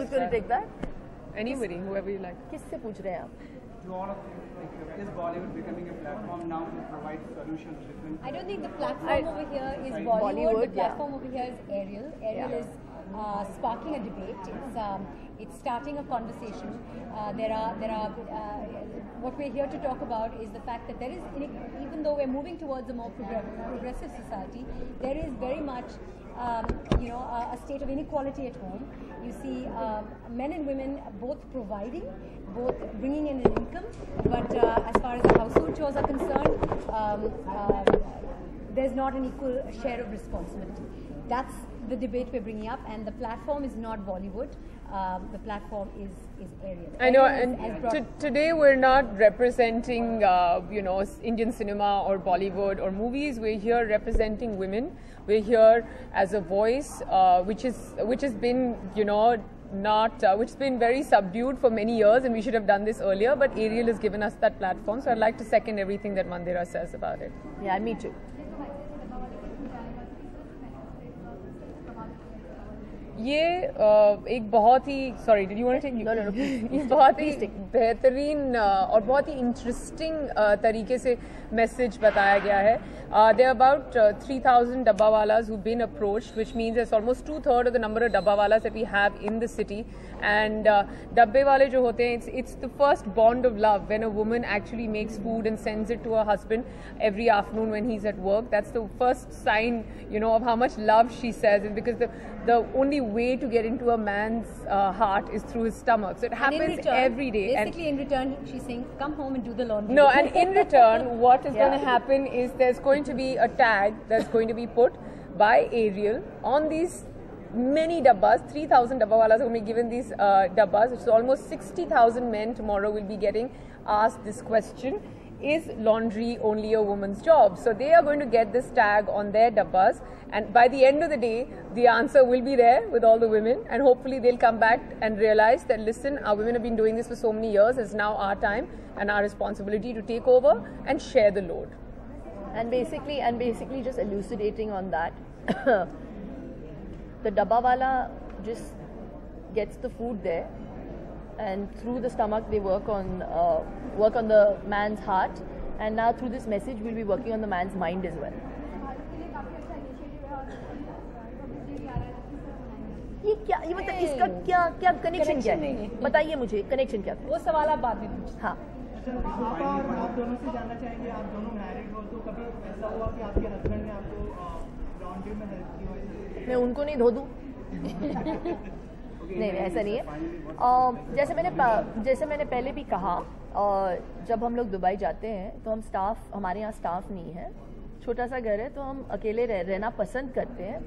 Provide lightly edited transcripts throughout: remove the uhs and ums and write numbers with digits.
who's going to take that? Anybody, whoever you like. किससे पूछ रहे हैं आप? Do all of you, like, is Bollywood becoming a platform now to provide solutions to different? I don't think the platform over here is Bollywood. The platform over here is Ariel. Ariel is sparking a debate. It's starting a conversation. What we're here to talk about is the fact that there is, even though we're moving towards a more progressive society, there is very much, a state of inequality at home. You see men and women both providing, both bringing in an income, but as far as the household chores are concerned, there's not an equal share of responsibility. That's the debate we're bringing up, and the platform is not Bollywood. The platform is Ariel. I know, and today we're not representing, Indian cinema or Bollywood or movies. We're here representing women. We're here as a voice, which has been, which has been very subdued for many years, and we should have done this earlier. But Ariel has given us that platform, so I'd like to second everything that Mandira says about it. Yeah, me too. ये एक बहुत ही did you want to take No, बहुत ही बेहतरीन और बहुत ही interesting तरीके से मैसेज बताया गया है. There are about 3,000 dabbawalas who've been approached, which means it's almost 2/3 of the number of dabbawalas that we have in the city. And dabbe wale jo hote hain, it's the first bond of love when a woman actually makes food and sends it to her husband every afternoon when he's at work. That's the first sign, of how much love she says, and because the only way to get into a man's heart is through his stomach. So it happens every day. Basically, in return, she's saying, "Come home and do the laundry." No, and in return, what is going to happen is there's going to be a tag that's going to be put by Ariel on these many dabbas. 3,000 dabbawalas are going to be given these dabbas, which is almost 60,000 men tomorrow will be getting asked this question: is laundry only a woman's job? So they are going to get this tag on their dabbas, and by the end of the day, the answer will be there with all the women, and hopefully they'll come back and realize that, listen, our women have been doing this for so many years, it's now our time and our responsibility to take over and share the load. And basically just elucidating on that, the dabbawala just gets the food there, and through the stomach they work on the man's heart, and now through this message we'll be working on the man's mind as well. ये मतलब इसका क्या connection क्या है? बताइए मुझे, connection क्या है? वो सवाल आप बाद में पूछिए. हाँ. आप दोनों से जानना चाहेंगे, आप दोनों मैरिड हो, तो कभी ऐसा हुआ कि आपके हस्बैंड ने आपको लॉन्ड्री में हेल्प की हो? मैं उनको नहीं धो दूँ? नहीं, ऐसा नहीं है. जैसे मैंने पहले भी कहा, जब हम लोग दुबई जाते हैं तो हमारे यहाँ स्टाफ नहीं है, छोटा सा घर है, तो हम अकेले रहना पसंद करते हैं.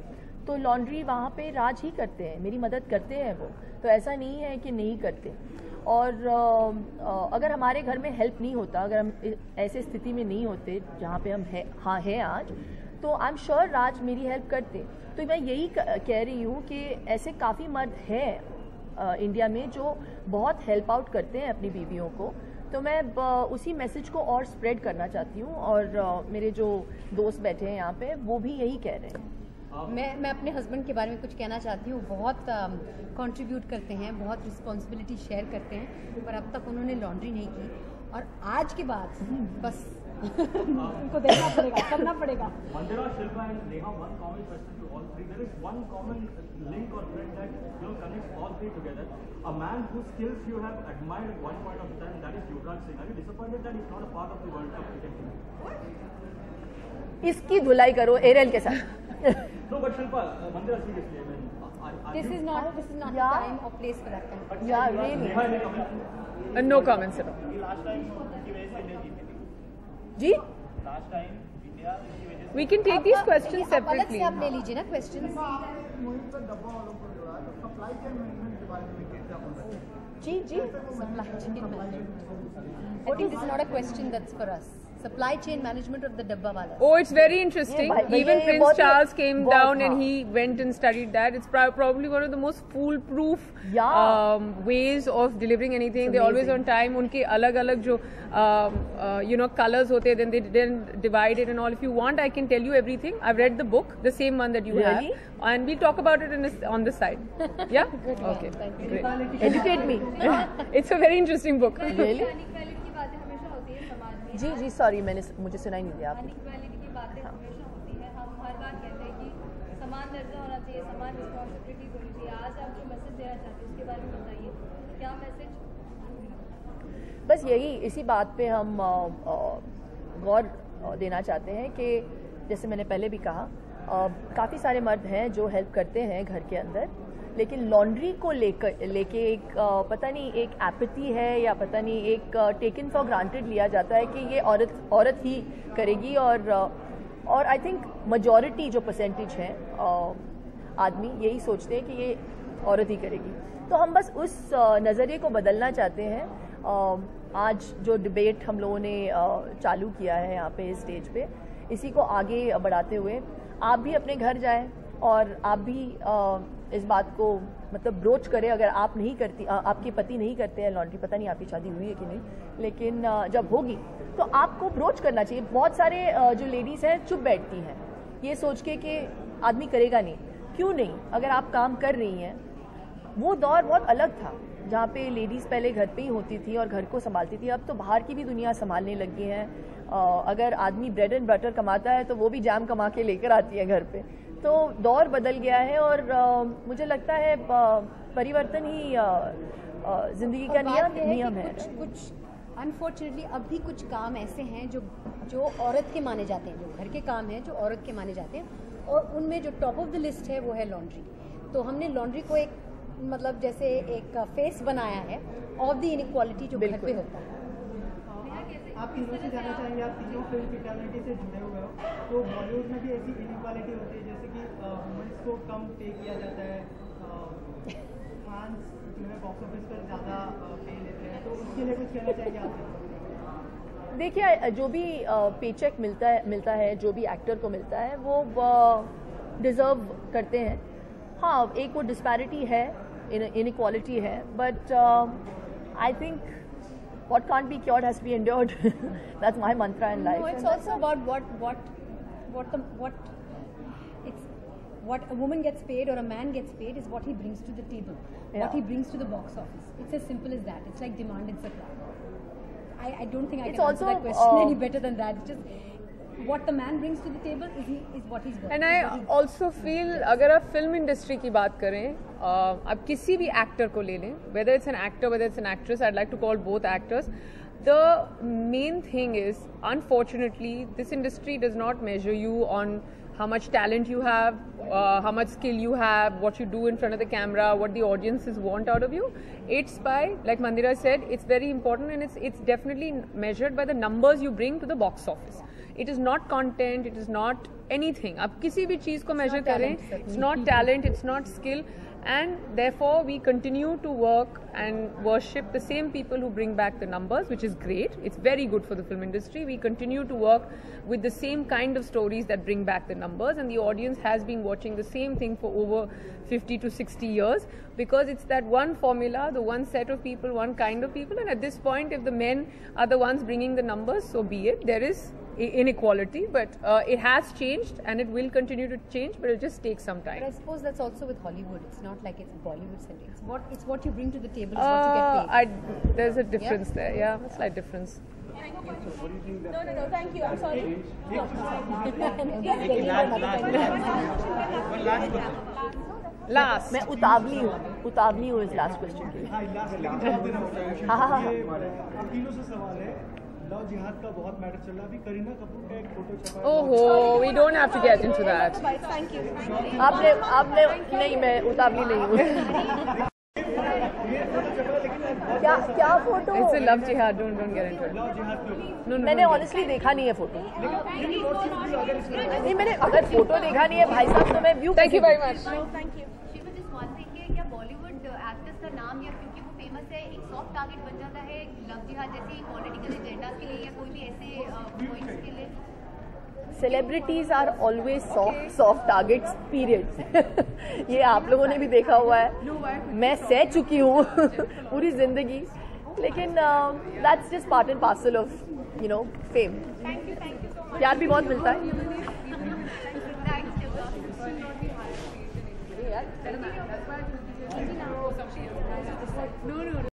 तो लॉन्ड्री वहाँ पे राज ही करते हैं, मेरी मदद करते हैं वो, तो ऐसा नहीं है कि नहीं करते. और अगर हमारे घर में हेल्प नहीं होता, अगर हम ऐसे स्थिति में नहीं होते जहाँ पे हम हैं आज, तो आई एम श्योर राज मेरी हेल्प करते. तो मैं यही कह रही हूँ कि ऐसे काफ़ी मर्द हैं इंडिया में जो बहुत हेल्प आउट करते हैं अपनी बीवियों को. तो मैं उसी मैसेज को और स्प्रेड करना चाहती हूँ, और मेरे जो दोस्त बैठे हैं यहाँ पे वो भी यही कह रहे हैं. मैं अपने हस्बैंड के बारे में कुछ कहना चाहती हूँ. बहुत कंट्रीब्यूट करते हैं, बहुत रिस्पॉन्सिबिलिटी शेयर करते हैं, पर अब तक उन्होंने लॉन्ड्री नहीं की, और आज के बाद बस उनको देखना पड़ेगा, करना पड़ेगा. Mandira, Shilpa and Neha, one common question to all three. There is one common link or thread that connects all three together. A man whose skills you have admired at one point of time, that is Yuvraj Singh. Are you disappointed that he's not a part of the World Cup cricket team? इसकी धुलाई करो aerial के साथ. No, but Shilpa, Mandira, seriously, I mean, This is not the time or place for that kind of question. Yeah, really. Neha, any comment? No comments at all. Last time उनकी वजह से नहीं जीती थी. जी? Last time India उनकी वजह से. We can take these questions अब अलग separately. से आप ले लीजिए ना questions. Ji. Supply chain management. I think this is not a question that's for us. supply chain management of the dabba wala. Oh, it's very interesting. Even Prince Charles came down and he went and studied that. It's probably one of the most foolproof ways of delivering anything. They're always on time. Unke alag-alag jo colors hote, then they didn't divide it and all. If you want, I can tell you everything. I've read the book, the same one that you have, and we'll talk about it on the side. Yeah? Okay. Great. Educate me. It's a very interesting book. Really? Ji ji sorry मुझे सुनाई नहीं दिया आपने। Inequality की बातें हमेशा होती है, हम हर बार कहते हैं कि समान दर्जा होना चाहिए, समान रिस्पॉन्सिबिलिटीज होनी चाहिए। आज आप जो मैसेज देना चाहते हैं उसके बारे में बताइए, क्या मैसेज? बस यही इसी बात पे हम गौर देना चाहते हैं कि जैसे मैंने पहले भी कहा, काफ़ी सारे मर्द हैं जो हेल्प करते हैं घर के अंदर, लेकिन लॉन्ड्री को लेके एक पता नहीं एक एपैथी है या पता नहीं एक टेकन फॉर ग्रांटेड लिया जाता है कि ये औरत ही करेगी, और आई थिंक मेजॉरिटी जो परसेंटेज है आदमी यही सोचते हैं कि ये औरत ही करेगी। तो हम बस उस नज़रिए को बदलना चाहते हैं। आज जो डिबेट हम लोगों ने चालू किया है यहाँ पे स्टेज पे, इसी को आगे बढ़ाते हुए आप भी अपने घर जाएं और आप भी इस बात को मतलब ब्रोच करें। अगर आप नहीं करती, आपके पति नहीं करते हैं लॉन्ड्री, पता नहीं आपकी शादी हुई है कि नहीं, लेकिन जब होगी तो आपको ब्रोच करना चाहिए। बहुत सारे जो लेडीज़ हैं चुप बैठती हैं ये सोच के कि आदमी करेगा नहीं। क्यों नहीं? अगर आप काम कर रही हैं, वो दौर बहुत अलग था जहाँ पे लेडीज़ पहले घर पे ही होती थी और घर को संभालती थी। अब तो बाहर की भी दुनिया संभालने लग गई हैं। अगर आदमी ब्रेड एंड बटर कमाता है तो वो भी जैम कमा के लेकर आती है घर पे। तो दौर बदल गया है और मुझे लगता है परिवर्तन ही जिंदगी का नियम है। कुछ अनफॉर्चुनेटली अब भी कुछ काम ऐसे हैं जो औरत के माने जाते हैं, जो घर के काम हैं जो औरत के माने जाते हैं, और उनमें जो टॉप ऑफ द लिस्ट है वो है लॉन्ड्री। तो हमने लॉन्ड्री को एक मतलब जैसे एक फेस बनाया है ऑफ द इनइक्वालिटी जो घर पे होता है। आप तीनों से जानना चाहेंगे, आप तीनों फिल्म फ्रेटर्निटी से जुड़े हुए हो, तो बॉलीवुड में भी ऐसी इनइक्वालिटी होती है जैसे कि वुमेन्स को कम पे किया जाता है, फैंस जो है बॉक्स ऑफिस पर ज़्यादा पे लेते हैं, तो उसके लिए कुछ कहना चाहेंगे आप? देखिए, जो भी पेचेक मिलता है जो भी एक्टर को मिलता है वो डिज़र्व करते हैं। हाँ, एक वो डिस्पैरिटी है, इनइक्वालिटी है, but I think what can't be cured has to be endured. That's my mantra in life. No, it's also about what a woman gets paid or a man gets paid is what he brings to the table, what he brings to the box office. It's as simple as that. It's like demand and supply. I don't think I can answer that question any better than that. It's just what the man brings to the table is what he's worth. And I also feel अगर आप film industry की बात करें, आप किसी भी actor को ले लें, whether it's an actor, whether it's an actress, I'd like to call both actors. The main thing is, unfortunately, this industry does not measure you on how much talent you have, how much skill you have, what you do in front of the camera, what the audiences want out of you. It's by, like Mandira said, it's very important, and it's definitely measured by the numbers you bring to the box office. It is not content, it is not anything. आप किसी भी चीज़ को measure करें, it's not talent, it's not skill, and therefore we continue to work and worship the same people who bring back the numbers, which is great. It's very good for the film industry. We continue to work with the same kind of stories that bring back the numbers, and the audience has been watching the same thing for over 50 to 60 years because it's that one formula, the one set of people, one kind of people, and at this point, if the men are the ones bringing the numbers, so be it. There is inequality, but it has changed and it will continue to change, but it'll just take some time. But I suppose that's also with Hollywood. It's not like it's Bollywood centric. It's what you bring to the table is what you get paid. There's a difference there, yeah, a slight difference. No, thank you. I'm sorry. Last. मैं उतावली हूँ इस last question के लिए। आप तीनों से सवाल है, लव जिहाद का बहुत मैटर चल रहा है, अभी करीना कपूर का एक फोटो छपा है। Oh, we don't have to get into that. Thank you. आपने नहीं, मैं उतावली नहीं हूँ। क्या photo? It's a love jihad. Don't get into it. Love जिहाद के No. मैंने ऑनेस्टली देखा नहीं है फोटो। नहीं, मैंने अगर फोटो देखा नहीं है भाई साहब तो मैं view. Thank you very much. Thank you. Shiva, just one thing here, क्या Bollywood एक्टर्स का नाम या क्योंकि वो फेमस है एक सॉफ्ट टारगेट बन जाता है लव जिहाद जैसे पॉलिटिकल एजेंडा के लिए या कोई भी ऐसे पॉइंट्स के लिए? Celebrities are always soft targets period. ये आप लोगों ने भी देखा हुआ है, मैं सह चुकी हूँ पूरी जिंदगी, लेकिन that's just part and parcel of fame. प्यार भी बहुत मिलता है।